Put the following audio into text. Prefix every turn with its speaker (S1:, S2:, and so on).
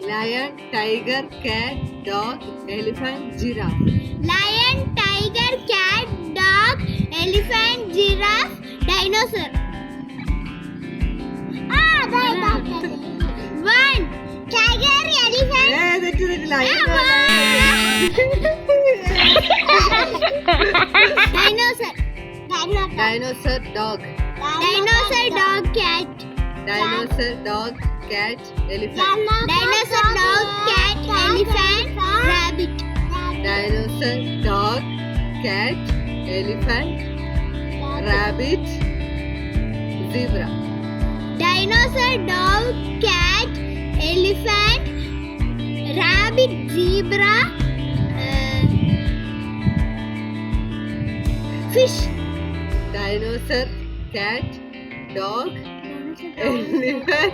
S1: Lion, tiger, cat, dog, elephant, giraffe.
S2: Lion, tiger, cat, dog, elephant, giraffe, dinosaur. One, tiger, elephant. Dinosaur.
S1: Dinosaur, dog.
S2: Dinosaur, dog, cat.
S1: Dinosaur, dog, cat, elephant.
S2: Dinosaur, dog, cat, elephant, rabbit.
S1: Dinosaur, dog, cat, elephant, rabbit, zebra.
S2: Dinosaur, dog, cat, elephant, rabbit, zebra, fish.
S1: Dinosaur, cat, dog, elephant.